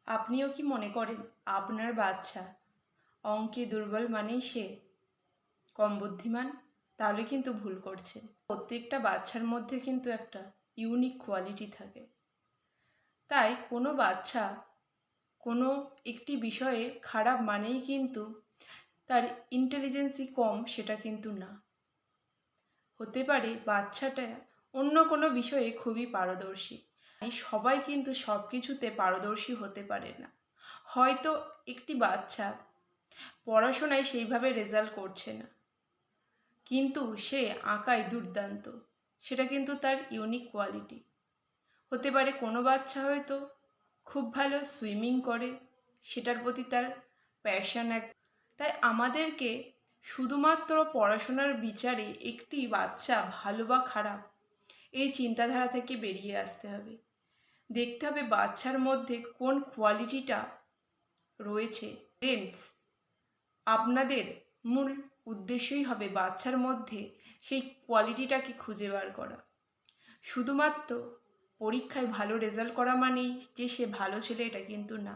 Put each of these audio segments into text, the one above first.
আপনিও কি মনে করেন আপনার বাচ্চা অঙ্কে দুর্বল মানেই সে কম বুদ্ধিমান? তাহলে কিন্তু ভুল করছেন। প্রত্যেকটা বাচ্চার মধ্যে কিন্তু একটা ইউনিক কোয়ালিটি থাকে। তাই কোনো বাচ্চা কোনো একটি বিষয়ে খারাপ মানেই কিন্তু তার ইন্টেলিজেন্সই কম, সেটা কিন্তু না। হতে পারে বাচ্চাটা অন্য কোনো বিষয়ে খুবই পারদর্শী। সবাই কিন্তু সব কিছুতে পারদর্শী হতে পারে না। হয়তো একটি বাচ্চা পড়াশোনায় সেইভাবে রেজাল্ট করছে না, কিন্তু সে আঁকায় দুর্দান্ত, সেটা কিন্তু তার ইউনিক কোয়ালিটি। হতে পারে কোনো বাচ্চা হয়তো খুব ভালো সুইমিং করে, সেটার প্রতি তার প্যাশন এক। তাই আমাদেরকে শুধুমাত্র পড়াশোনার বিচারে একটি বাচ্চা ভালো বা খারাপ এই চিন্তাধারা থেকে বেরিয়ে আসতে হবে। দেখতে হবে বাচ্চার মধ্যে কোন কোয়ালিটিটা রয়েছে। ফ্রেন্ডস, আপনাদের মূল উদ্দেশ্যই হবে বাচ্চার মধ্যে সেই কোয়ালিটিটাকে খুঁজে বার করা। শুধুমাত্র পরীক্ষায় ভালো রেজাল্ট করা মানেই যে সে ভালো ছেলে, এটা কিন্তু না।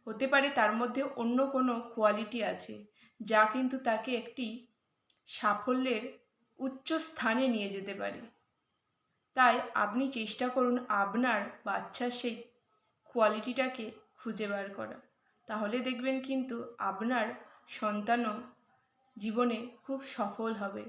হতে পারে তার মধ্যে অন্য কোনো কোয়ালিটি আছে যা কিন্তু তাকে একটি সাফল্যের উচ্চ স্থানে নিয়ে যেতে পারে। তাই আপনি চেষ্টা করুন আপনার বাচ্চার সেই কোয়ালিটিটাকে খুঁজে বার করা। তাহলে দেখবেন কিন্তু আপনার সন্তানও জীবনে খুব সফল হবে।